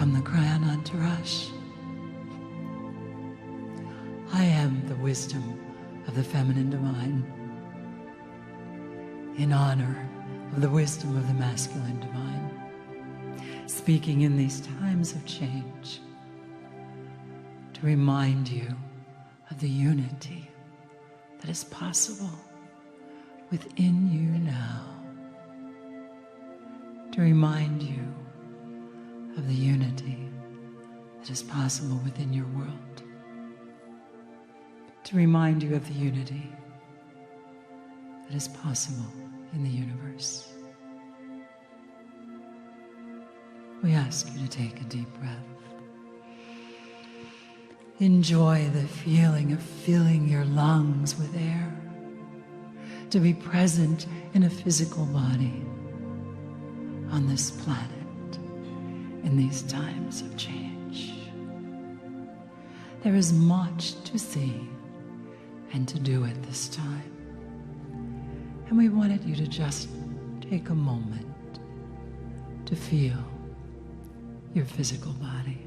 from the Kryon entourage. I am the wisdom of the feminine divine, in honor of the wisdom of the masculine divine, speaking in these times of change to remind you of the unity that is possible within you now, to remind you of the unity that is possible within your world, to remind you of the unity that is possible in the universe. We ask you to take a deep breath. Enjoy the feeling of filling your lungs with air, to be present in a physical body on this planet in these times of change. There is much to see and to do at this time, and we wanted you to just take a moment to feel your physical body.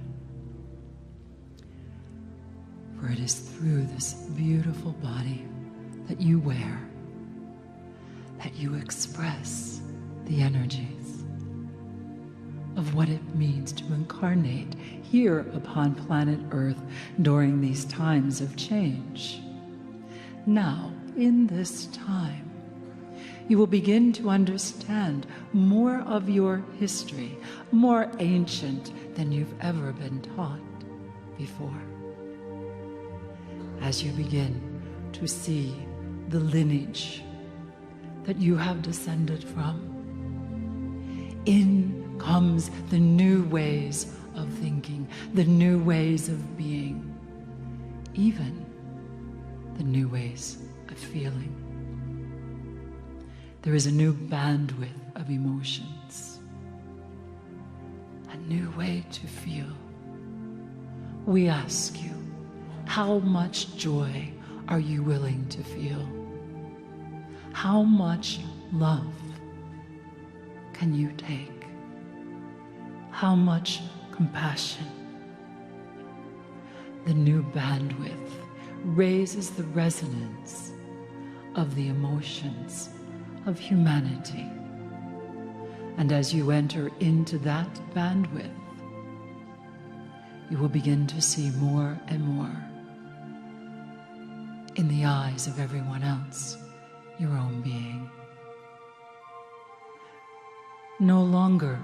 For it is through this beautiful body that you wear that you express the energies of what it means to incarnate here upon planet Earth during these times of change. Now, in this time, you will begin to understand more of your history, more ancient than you've ever been taught before. As you begin to see the lineage that you have descended from, in comes the new ways of thinking, the new ways of being, even the new ways of feeling. There is a new bandwidth of emotions, a new way to feel. We ask you, how much joy are you willing to feel? How much love can you take? How much compassion? The new bandwidth raises the resonance of the emotions of humanity. And as you enter into that bandwidth, you will begin to see more and more in the eyes of everyone else, your own being. No longer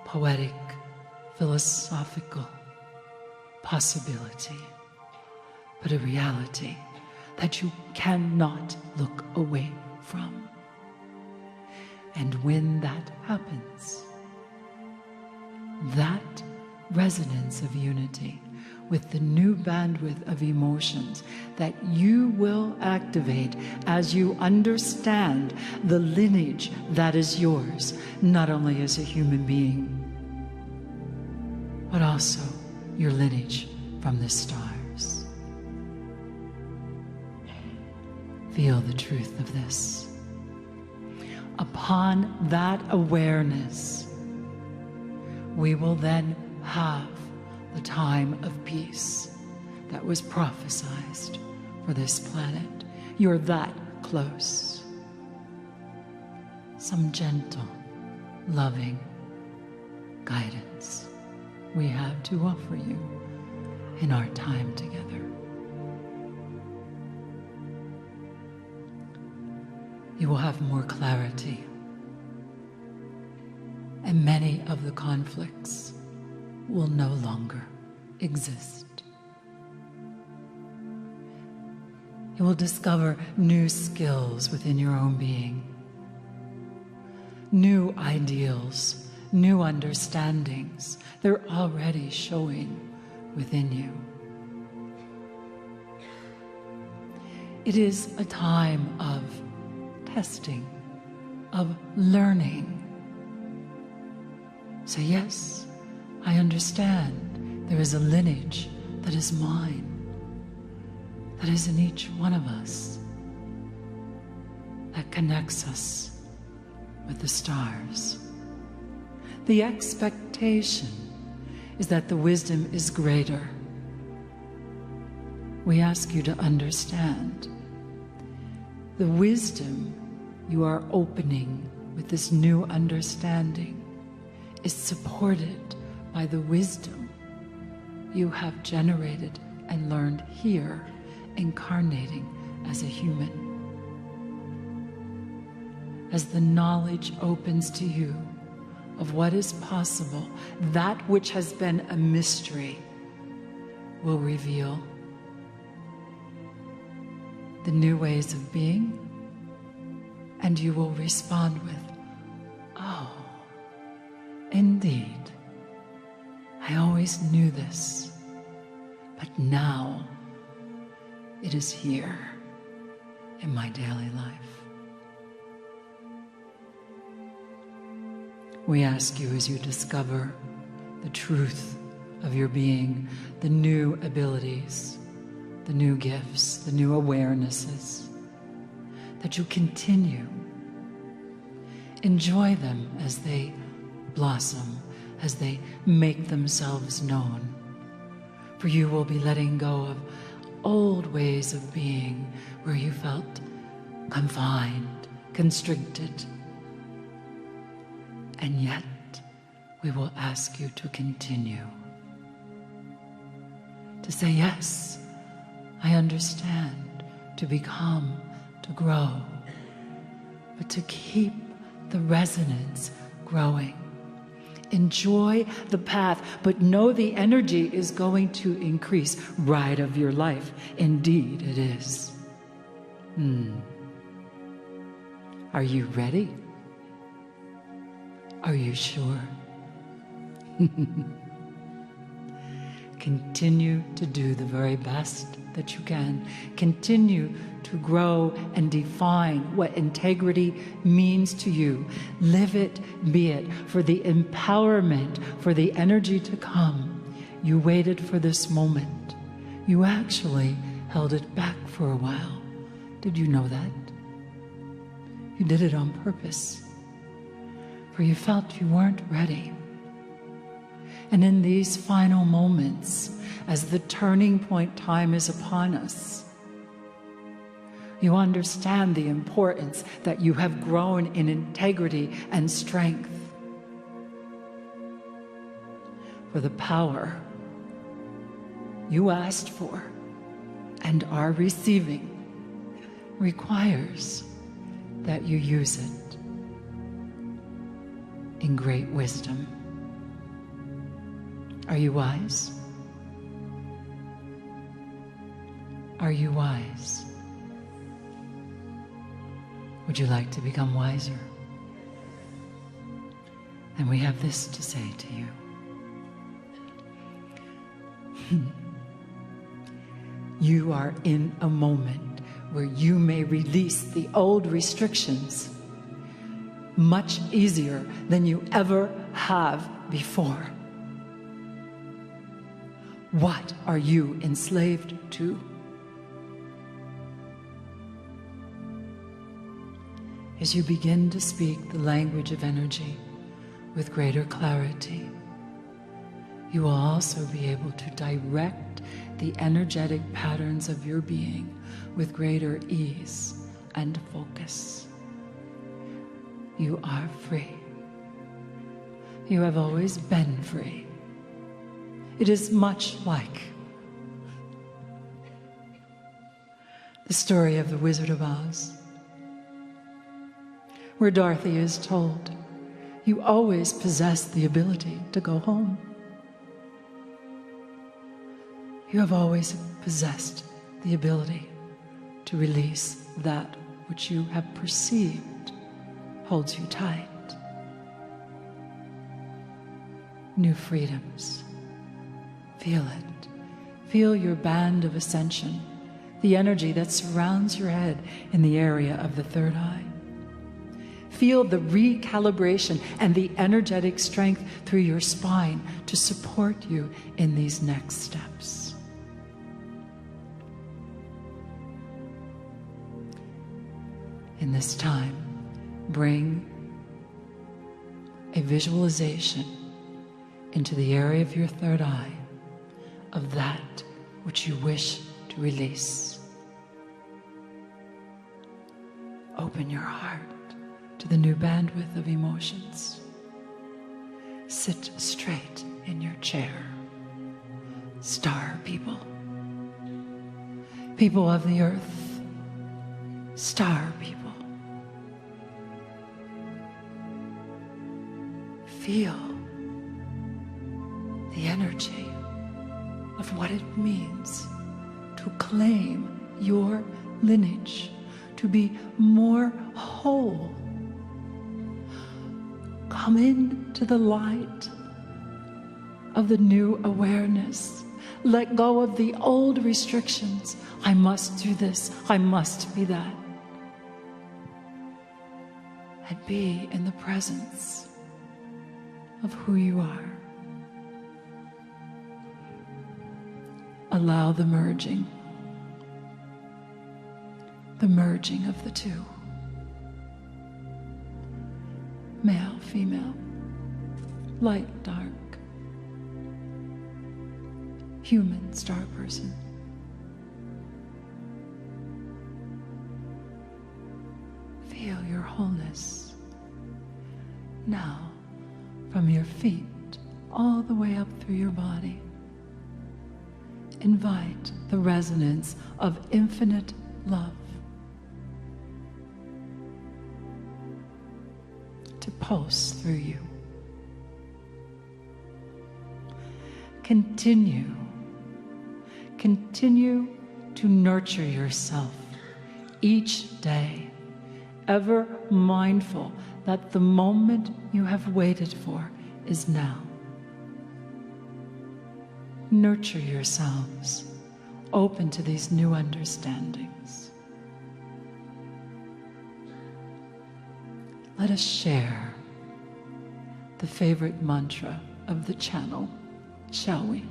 poetic, philosophical possibility, but a reality that you cannot look away from. And when that happens, that resonance of unity with the new bandwidth of emotions that you will activate as you understand the lineage that is yours, not only as a human being, but also your lineage from the stars. Feel the truth of this. Upon that awareness, we will then have the time of peace that was prophesied for this planet. You're that close. Some gentle, loving guidance we have to offer you in our time together. You will have more clarity, and many of the conflicts will no longer exist. You will discover new skills within your own being, new ideals, new understandings. They're already showing within you. It is a time of testing, of learning. So yes, I understand there is a lineage that is mine, that is in each one of us, that connects us with the stars. The expectation is that the wisdom is greater. We ask you to understand the wisdom you are opening with this new understanding is supported by the wisdom you have generated and learned here, incarnating as a human. As the knowledge opens to you of what is possible, that which has been a mystery will reveal the new ways of being, and you will respond with, "Oh, indeed, I always knew this, but now it is here in my daily life." We ask you, as you discover the truth of your being, the new abilities, the new gifts, the new awarenesses, that you continue. Enjoy them as they blossom, as they make themselves known. For you will be letting go of old ways of being where you felt confined, constricted. And yet, we will ask you to continue. To say, yes, I understand, to become, to grow, but to keep the resonance growing. Enjoy the path, but know the energy is going to increase. Ride of your life. Indeed, it is. Are you ready? Are you sure? Continue to do the very best that you can. Continue to grow and define what integrity means to you. Live it, be it, for the empowerment, for the energy to come. You waited for this moment. You actually held it back for a while. Did you know that? You did it on purpose, for you felt you weren't ready. And in these final moments, as the turning point time is upon us, you understand the importance that you have grown in integrity and strength. For the power you asked for and are receiving requires that you use it in great wisdom. Are you wise? Are you wise? Would you like to become wiser? And we have this to say to you. You are in a moment where you may release the old restrictions much easier than you ever have before. What are you enslaved to? As you begin to speak the language of energy with greater clarity, you will also be able to direct the energetic patterns of your being with greater ease and focus. You are free. You have always been free. It is much like the story of the Wizard of Oz, where Dorothy is told, you always possess the ability to go home. You have always possessed the ability to release that which you have perceived holds you tight. New freedoms. Feel it. Feel your band of ascension, the energy that surrounds your head in the area of the third eye. Feel the recalibration and the energetic strength through your spine to support you in these next steps. In this time, bring a visualization into the area of your third eye of that which you wish to release. Open your heart to the new bandwidth of emotions. Sit straight in your chair. Star people. People of the earth. Star people. Feel the energy of what it means to claim your lineage, to be more whole. Come into the light of the new awareness. Let go of the old restrictions. I must do this. I must be that. And be in the presence of who you are. Allow the merging of the two. Male, female, light, dark, human, star person. Feel your wholeness now, from your feet all the way up through your body. Invite the resonance of infinite love to pulse through you. Continue to nurture yourself each day, ever mindful that the moment you have waited for is now. Nurture yourselves, open to these new understandings. Let us share the favorite mantra of the channel, shall we?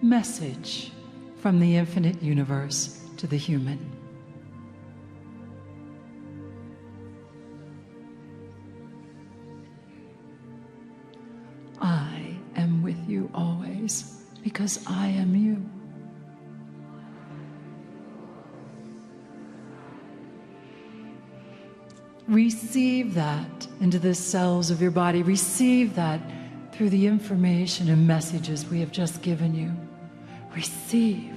Message from the infinite universe to the human. I am with you always because I am you. Receive that into the cells of your body. Receive that through the information and messages we have just given you. Receive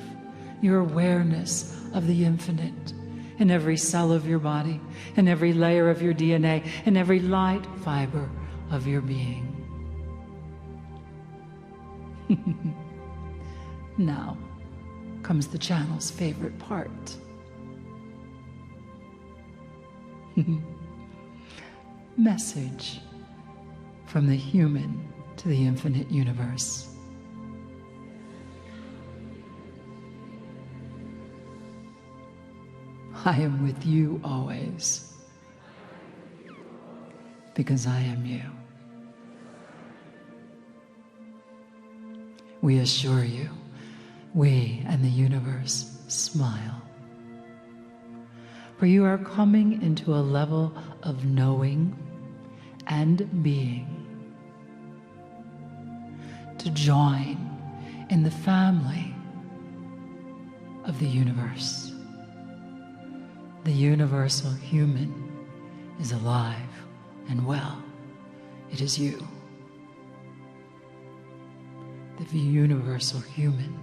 your awareness of the infinite in every cell of your body, in every layer of your DNA, in every light fiber of your being. Now comes the channel's favorite part. Message from the human to the infinite universe. I am with you always because I am you. We assure you, we and the universe smile. For you are coming into a level of knowing and being to join in the family of the universe. The universal human is alive and well. It is you. The universal human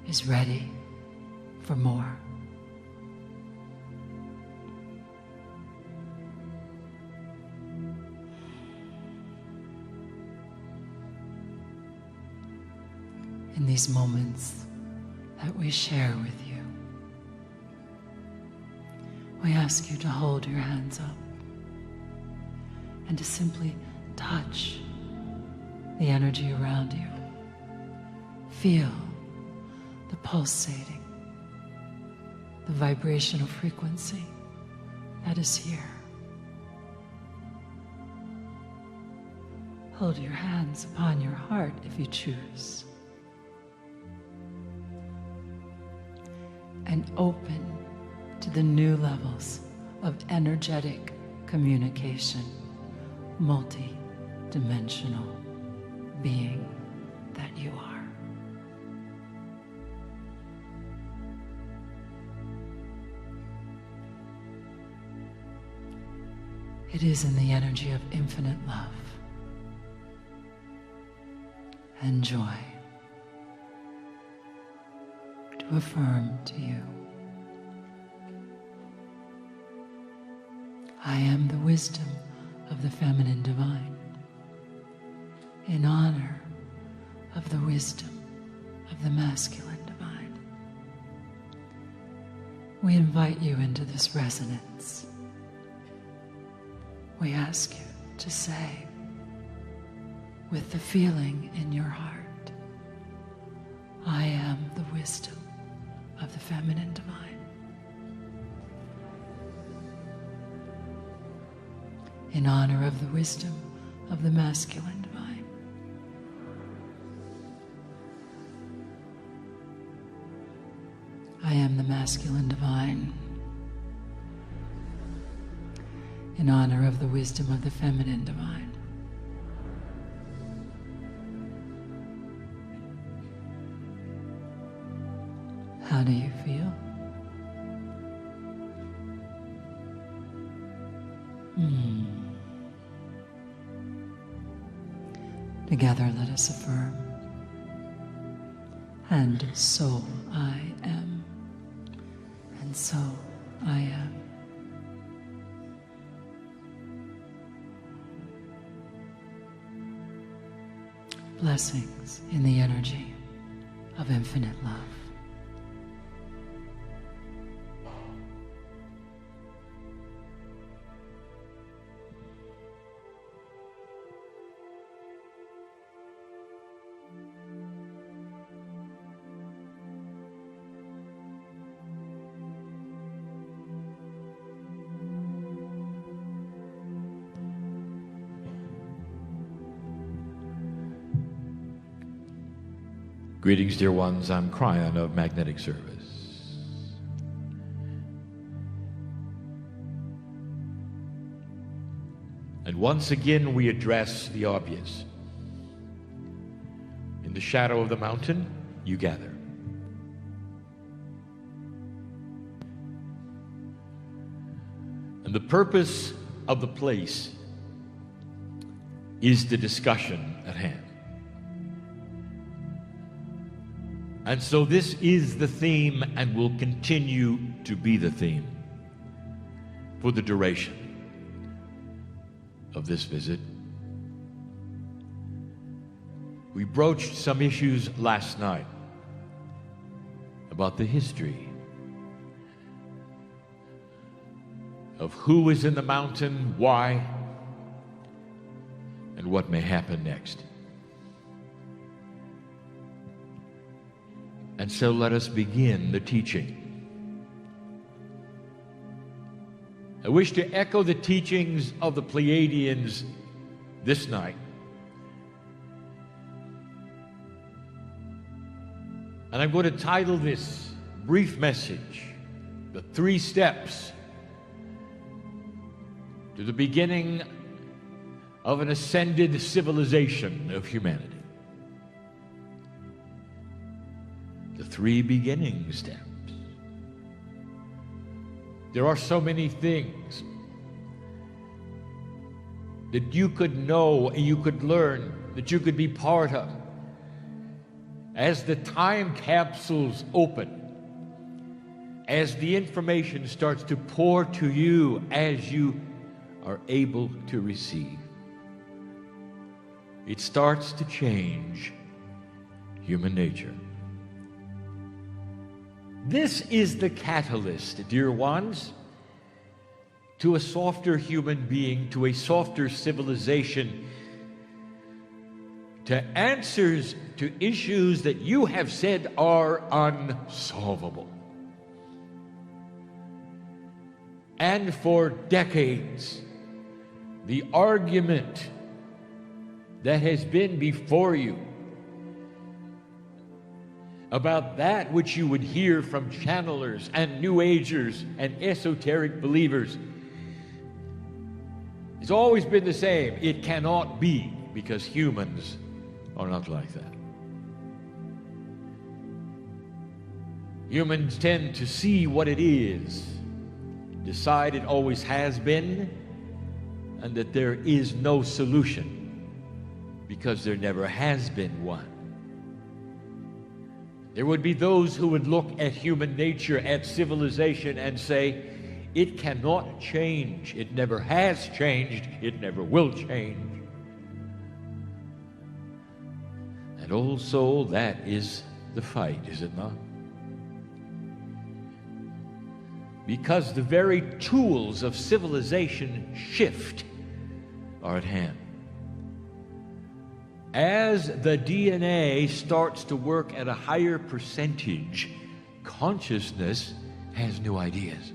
is ready for more. In these moments that we share with you, we ask you to hold your hands up and to simply touch the energy around you. Feel the pulsating, the vibrational frequency that is here. Hold your hands upon your heart if you choose. And open to the new levels of energetic communication multi-dimensional being that you are. It is in the energy of infinite love and joy to affirm to you, I am the wisdom of the feminine divine, in honor of the wisdom of the masculine divine. We invite you into this resonance. We ask you to say, with the feeling in your heart, I am the wisdom of the feminine divine, in honor of the wisdom of the masculine divine. I am the masculine divine, in honor of the wisdom of the feminine divine. How do you feel? Together let us affirm, and so I am, and so I am. Blessings in the energy of infinite love. Greetings, dear ones. I'm Kryon of Magnetic Service. And once again, we address the obvious. In the shadow of the mountain, you gather. And the purpose of the place is the discussion at hand. And so this is the theme and will continue to be the theme for the duration of this visit. We broached some issues last night about the history of who is in the mountain, why, and what may happen next. And so let us begin the teaching. I wish to echo the teachings of the Pleiadians this night. And I'm going to title this brief message, The 3 Steps to the Beginning of an Ascended Civilization of Humanity. The 3 beginning steps. There are so many things that you could know, you could learn, that you could be part of. As the time capsules open, as the information starts to pour to you as you are able to receive, it starts to change human nature. This is the catalyst, dear ones, to a softer human being, to a softer civilization, to answers to issues that you have said are unsolvable. And for decades, the argument that has been before you about that which you would hear from channelers and New Agers and esoteric believers It's always been the same. It cannot be, because humans are not like that. Humans tend to see what it is, decide it always has been, and that there is no solution, because there never has been one. There would be those who would look at human nature, at civilization, and say, it cannot change. It never has changed. It never will change. And also, that is the fight, is it not? Because the very tools of civilization shift are at hand. As the DNA starts to work at a higher percentage, consciousness has new ideas.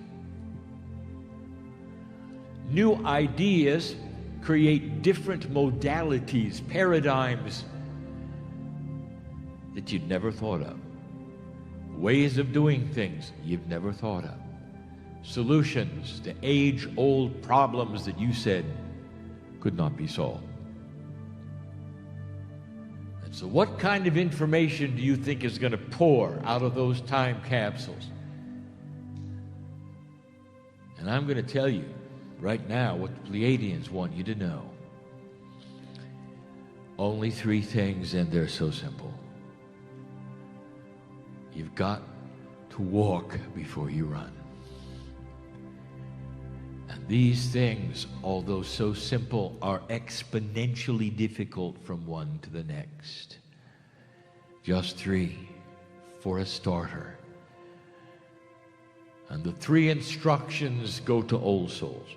New ideas create different modalities, paradigms that you'd never thought of. Ways of doing things you've never thought of. Solutions to age-old problems that you said could not be solved. And so what kind of information do you think is going to pour out of those time capsules? And I'm going to tell you right now what the Pleiadians want you to know. Only 3 things, and they're so simple. You've got to walk before you run. And these things, although so simple, are exponentially difficult from one to the next. Just 3 for a starter. And the 3 instructions go to old souls.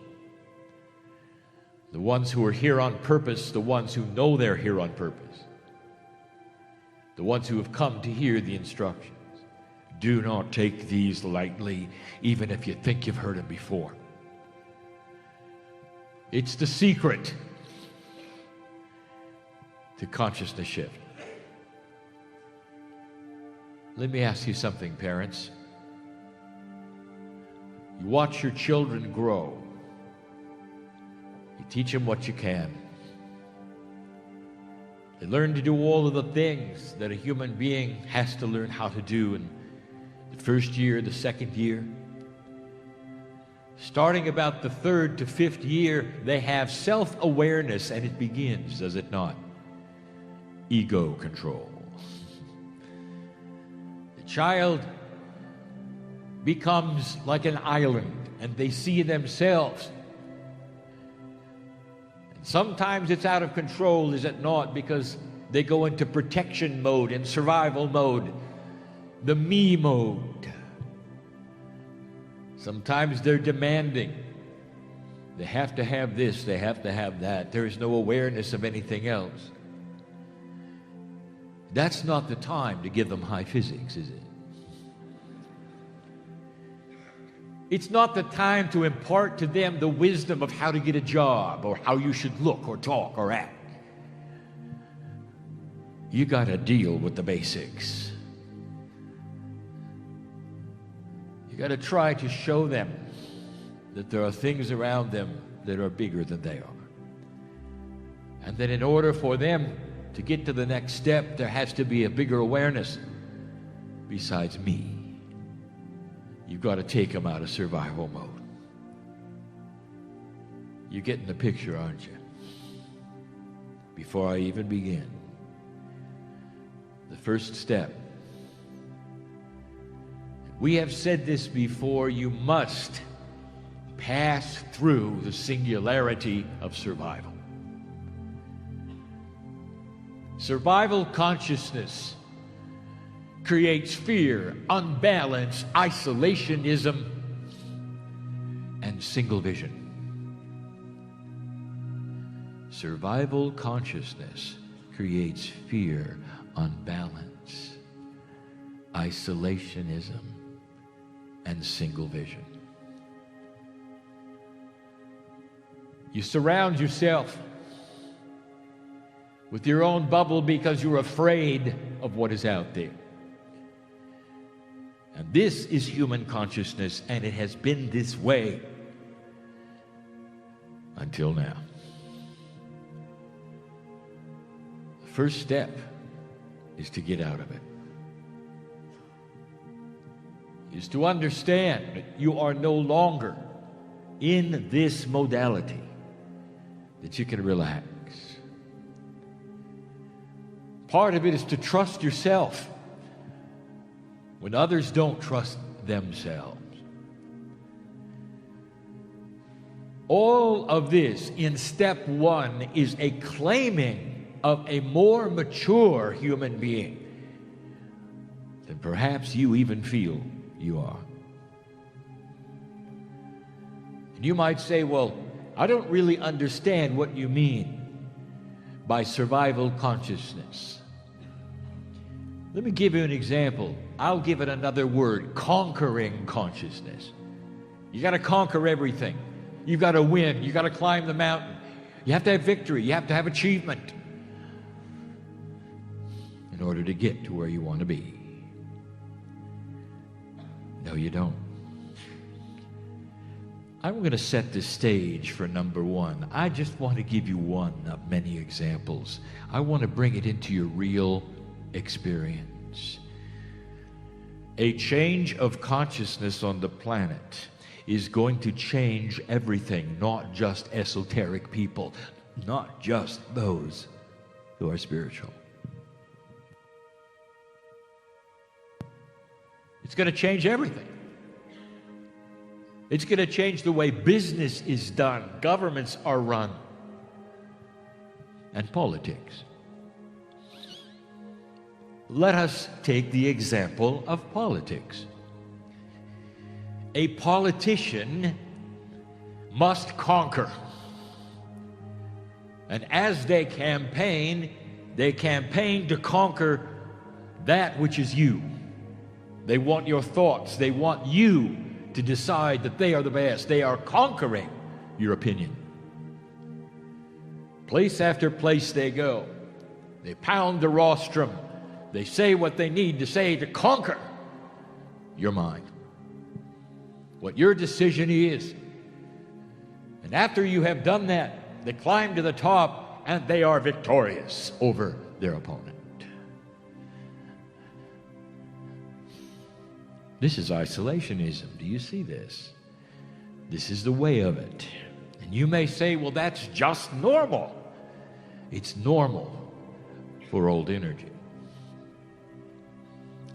The ones who are here on purpose, the ones who know they're here on purpose. The ones who have come to hear the instructions. Do not take these lightly, even if you think you've heard them before. It's the secret to consciousness shift. Let me ask you something, parents. You watch your children grow. You teach them what you can. They learn to do all of the things that a human being has to learn how to do in the first year, the second year. Starting about the 3rd to 5th year, they have self-awareness, and it begins, does it not? Ego control. The child becomes like an island, and they see themselves. And sometimes it's out of control, is it not? Because they go into protection mode and survival mode, the me mode. Sometimes they're demanding. They have to have this, they have to have that. There is no awareness of anything else. That's not the time to give them high physics, is it? It's not the time to impart to them the wisdom of how to get a job or how you should look or talk or act. You got to deal with the basics. You got to try to show them that there are things around them that are bigger than they are. And that in order for them to get to the next step, there has to be a bigger awareness besides me. You've got to take them out of survival mode. You're getting the picture, aren't you? Before I even begin, the first step. We have said this before, you must pass through the singularity of survival. Survival consciousness creates fear, unbalance, isolationism, and single vision. Survival consciousness creates fear, unbalance, isolationism, and single vision. You surround yourself with your own bubble because you're afraid of what is out there. And this is human consciousness, and it has been this way until now. The first step is to get out of it. Is to understand that you are no longer in this modality, that you can relax. Part of it is to trust yourself when others don't trust themselves. All of this in step one is a claiming of a more mature human being than perhaps you even feel you are. And you might say, well, I don't really understand what you mean by survival consciousness. Let me give you an example. I'll give it another word: conquering consciousness. You got to conquer everything. You've got to win. You've got to climb the mountain. You have to have victory. You have to have achievement in order to get to where you want to be. No, you don't. I'm going to set the stage for number one. I just want to give you one of many examples. I want to bring it into your real experience. A change of consciousness on the planet is going to change everything, not just esoteric people, not just those who are spiritual. It's going to change everything. It's going to change the way business is done, governments are run, and politics. Let us take the example of politics. A politician must conquer. And as they campaign to conquer that which is you. They want your thoughts. They want you to decide that they are the best. They are conquering your opinion. Place after place they go. They pound the rostrum. They say what they need to say to conquer your mind, what your decision is. And after you have done that, they climb to the top and they are victorious over their opponent. This is isolationism. Do you see this? This is the way of it. And you may say, well, that's just normal. It's normal for old energy.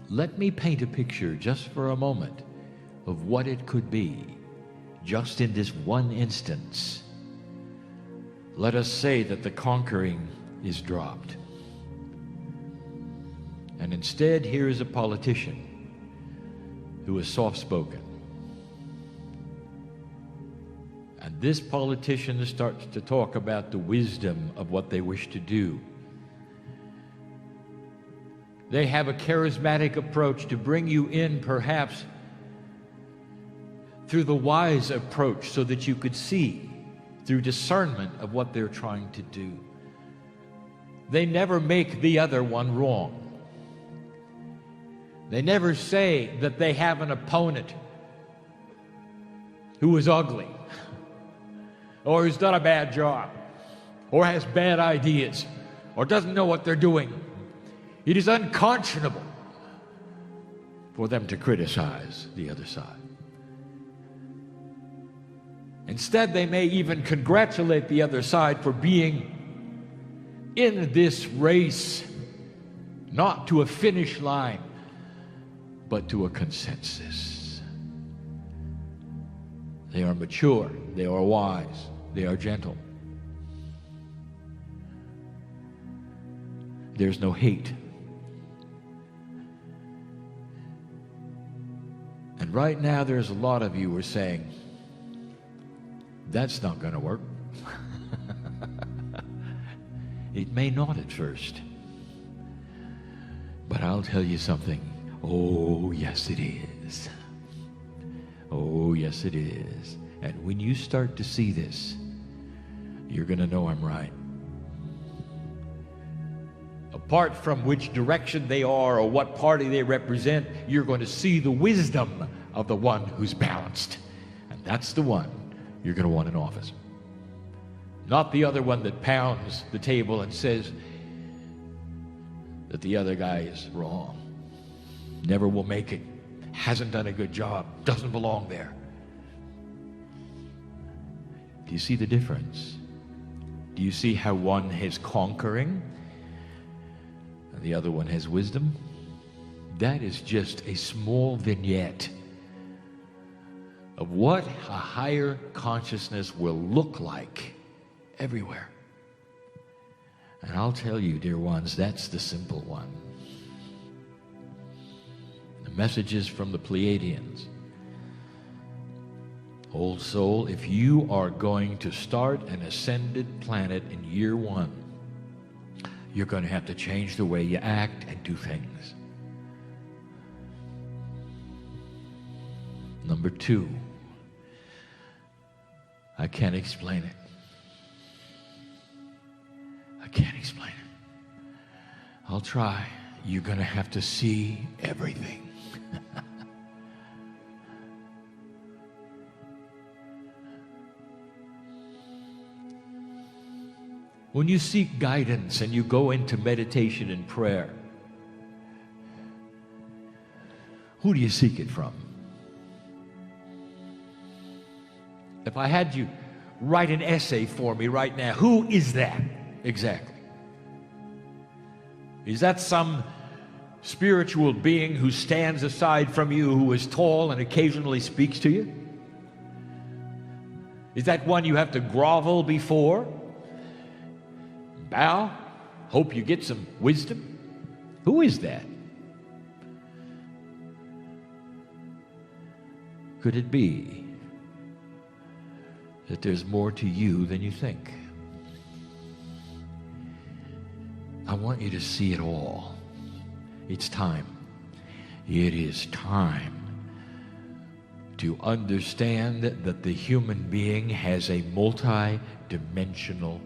Let me paint a picture just for a moment of what it could be, just in this one instance. Let us say that the conquering is dropped. And instead, here is a politician who is soft-spoken. And this politician starts to talk about the wisdom of what they wish to do. They have a charismatic approach to bring you in, perhaps through the wise approach, so that you could see through discernment of what they're trying to do. They never make the other one wrong. They never say that they have an opponent who is ugly, or who's done a bad job, or has bad ideas, or doesn't know what they're doing. It is unconscionable for them to criticize the other side. Instead, they may even congratulate the other side for being in this race, not to a finish line, but to a consensus. They are mature, they are wise, they are gentle. There's no hate. And right now there's a lot of you who are saying, that's not going to work. It may not at first. But I'll tell you something. Oh, yes, it is. Oh, yes, it is. And when you start to see this, you're going to know I'm right. Apart from which direction they are or what party they represent, you're going to see the wisdom of the one who's balanced. And that's the one you're going to want in office. Not the other one that pounds the table and says that the other guy is wrong, never will make it, hasn't done a good job, doesn't belong there. Do you see the difference? Do you see how one has conquering and the other one has wisdom? That is just a small vignette of what a higher consciousness will look like everywhere. And I'll tell you, dear ones, that's the simple one. The messages from the Pleiadians. Old soul, if you are going to start an ascended planet in year 1, you're going to have to change the way you act and do things. Number 2, I can't explain it. I can't explain it. I'll try. You're going to have to see everything. When you seek guidance and you go into meditation and prayer, who do you seek it from? If I had you write an essay for me right now, who is that exactly? Is that some spiritual being who stands aside from you, who is tall and occasionally speaks to you? Is that one you have to grovel before? Bow? Hope you get some wisdom? Who is that? Could it be that there's more to you than you think? I want you to see it all. It's time. It is time to understand that the human being has a multi-dimensional,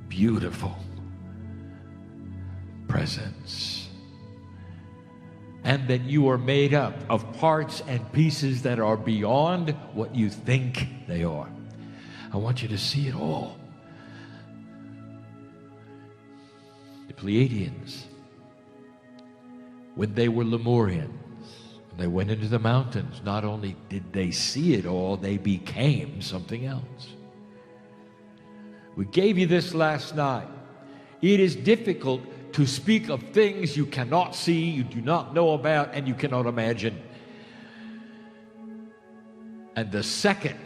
beautiful presence. And that you are made up of parts and pieces that are beyond what you think they are. I want you to see it all. The Pleiadians, when they were Lemurians, when they went into the mountains, not only did they see it all, they became something else. We gave you this last night. It is difficult to speak of things you cannot see, you do not know about, and you cannot imagine. And the second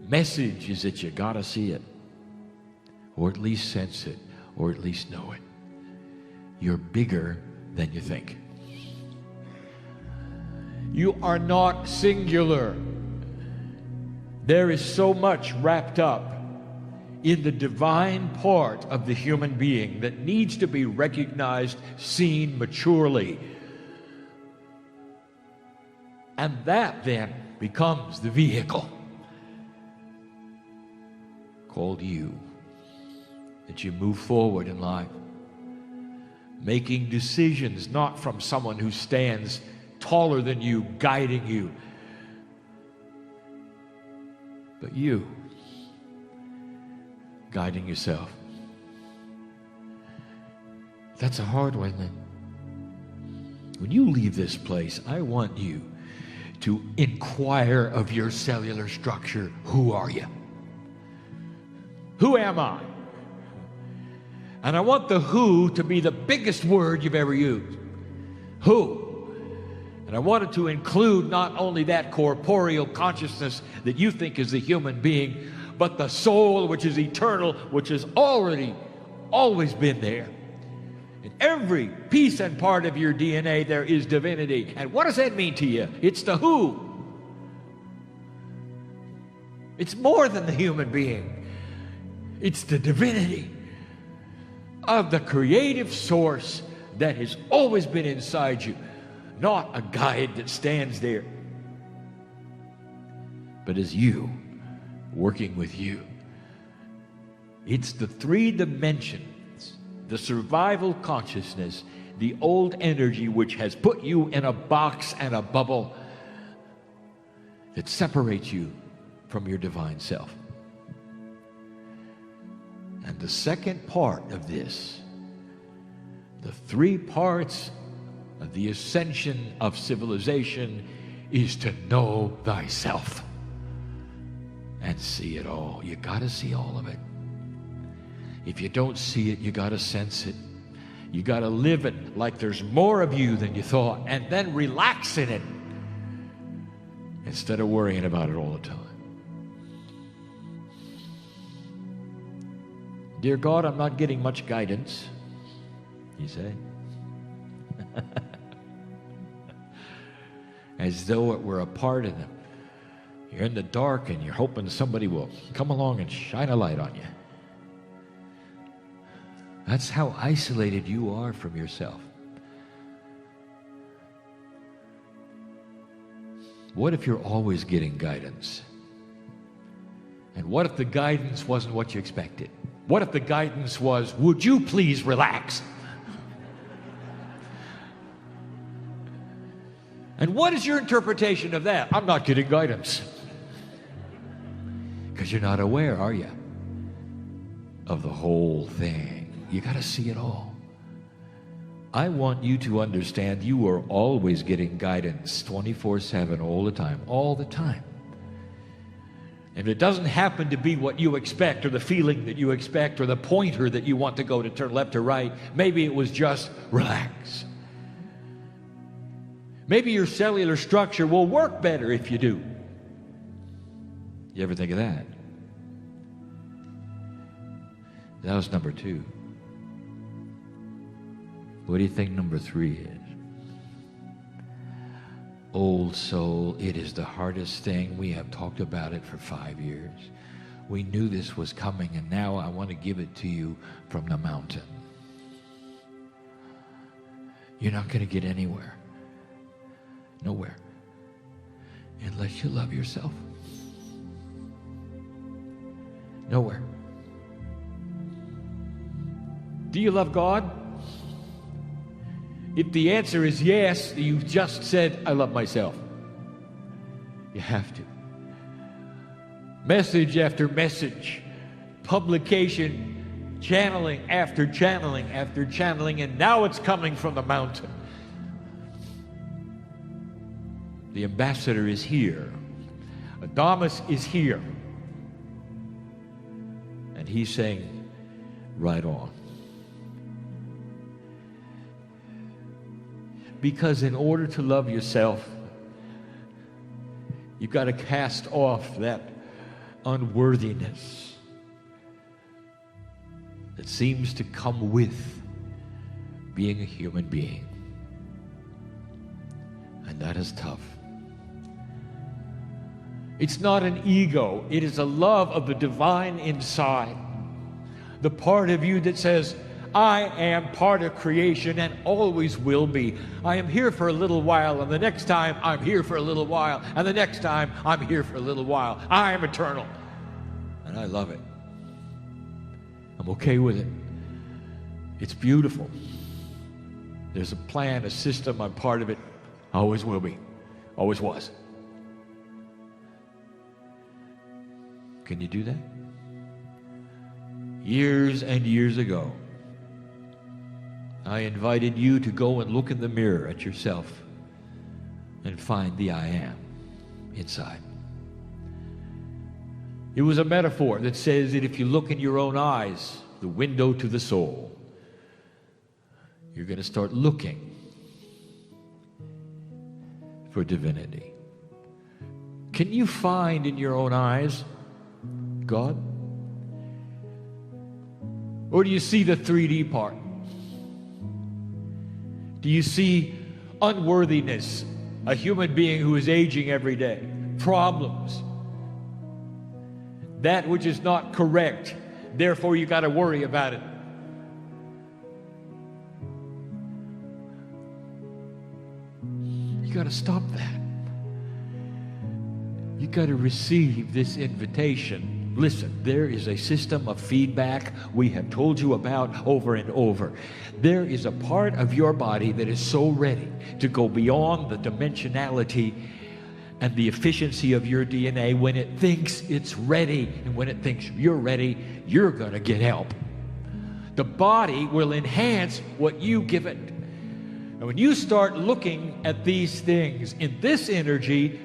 message is that you gotta see it, or at least sense it, or at least know it. You're bigger than you think. You are not singular. There is so much wrapped up in the divine part of the human being that needs to be recognized, seen maturely. And that then becomes the vehicle called you, that you move forward in life, making decisions not from someone who stands taller than you, guiding you, but you guiding yourself. That's a hard one, then. When you leave this place, I want you to inquire of your cellular structure. Who are you? Who am I? And I want the who to be the biggest word you've ever used. Who? And I want it to include not only that corporeal consciousness that you think is the human being, but the soul which is eternal, which has always been there. In every piece and part of your DNA there is divinity. And what does that mean to you? It's the who. It's more than the human being. It's the divinity of the creative source that has always been inside you. Not a guide that stands there, but is you, working with you. It's the 3 dimensions, the survival consciousness, the old energy which has put you in a box and a bubble that separates you from your divine self. And the second part of this, the 3 parts of the ascension of civilization, is to know thyself and see it all. You got to see all of it. If you don't see it, you got to sense it. You got to live it like there's more of you than you thought, and then relax in it instead of worrying about it all the time. Dear God, I'm not getting much guidance, you say. As though it were a part of them. You're in the dark and you're hoping somebody will come along and shine a light on you. That's how isolated you are from yourself. What if you're always getting guidance? And what if the guidance wasn't what you expected? What if the guidance was, would you please relax? And what is your interpretation of that? I'm not getting guidance. Because you're not aware, are you, of the whole thing. You got to see it all. I want you to understand you are always getting guidance 24/7, all the time, all the time. If it doesn't happen to be what you expect, or the feeling that you expect, or the pointer that you want to go to turn left or right, maybe it was just relax. Maybe your cellular structure will work better if you do. You ever think of that? That was number 2. What do you think number 3 is? Old soul, it is the hardest thing. We have talked about it for 5 years. We knew this was coming, and now I want to give it to you from the mountain. You're not going to get anywhere. Nowhere. Unless you love yourself. Nowhere. Do you love God? If the answer is yes, you've just said, I love myself. You have to. Message after message, publication, channeling after channeling after channeling, and now it's coming from the mountain. The ambassador is here. Adamus is here. And he's saying, right on. Because in order to love yourself, you've got to cast off that unworthiness that seems to come with being a human being. And that is tough. It's not an ego. It is a love of the divine inside. The part of you that says, I am part of creation and always will be. I am here for a little while, and the next time I'm here for a little while, and the next time I'm here for a little while. I am eternal. And I love it. I'm okay with it. It's beautiful. There's a plan, a system. I'm part of it. Always will be. Always was. Can you do that? Years and years ago, I invited you to go and look in the mirror at yourself and find the I am inside. It was a metaphor that says that if you look in your own eyes, the window to the soul, you're going to start looking for divinity. Can you find in your own eyes God? Or do you see the 3D part? Do you see unworthiness, a human being who is aging every day, problems, that which is not correct, therefore you got to worry about it? You got to stop that. You got to receive this invitation. Listen, there is a system of feedback we have told you about over and over. There is a part of your body that is so ready to go beyond the dimensionality and the efficiency of your DNA. When it thinks it's ready and when it thinks you're ready, you're going to get help. The body will enhance what you give it. And when you start looking at these things in this energy,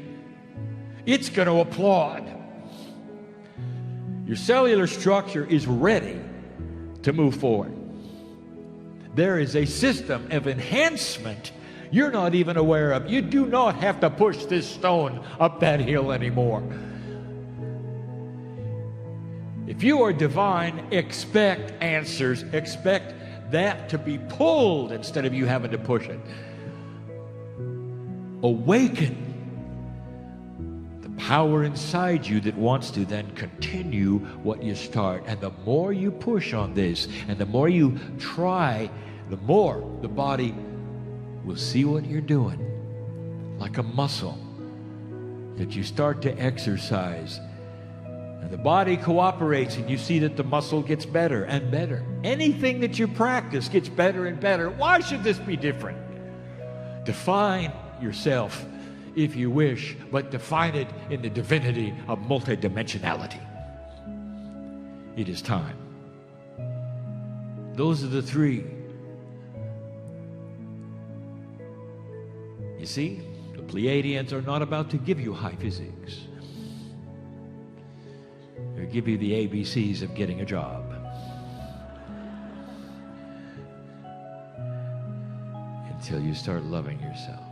it's going to applaud. Your cellular structure is ready to move forward. There is a system of enhancement you're not even aware of. You do not have to push this stone up that hill anymore. If you are divine, expect answers. Expect that to be pulled instead of you having to push it. Awaken the power inside you that wants to then continue what you start. And the more you push on this and the more you try, the more the body will see what you're doing, like a muscle that you start to exercise. And the body cooperates, and you see that the muscle gets better and better. Anything that you practice gets better and better. Why should this be different? Define yourself if you wish, but define it in the divinity of multidimensionality. It is time. Those are the three. You see, the Pleiadians are not about to give you high physics. They'll give you the ABCs of getting a job. Until you start loving yourself.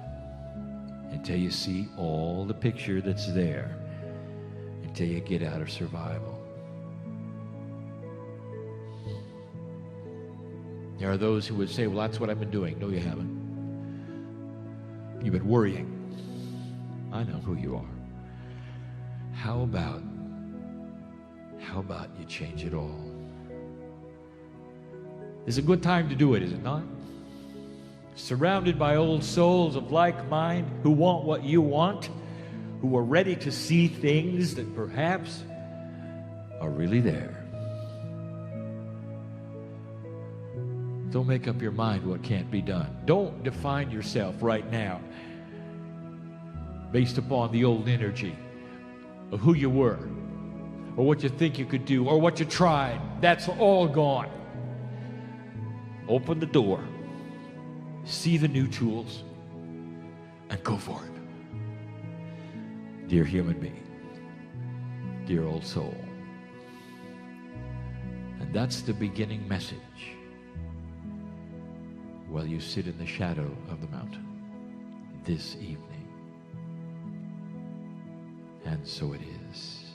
Until you see all the picture that's there. Until you get out of survival. There are those who would say, well, that's what I've been doing. No, you haven't. You've been worrying. I know who you are. How about you change it all? It's a good time to do it, is it not? Surrounded by old souls of like mind who want what you want, who are ready to see things that perhaps are really there. Don't make up your mind what can't be done. Don't define yourself right now based upon the old energy of who you were or what you think you could do or what you tried. That's all gone. Open the door, see the new tools, and go for it. Dear human being, dear old soul. And that's the beginning message. While you sit in the shadow of the mountain this evening. And so it is.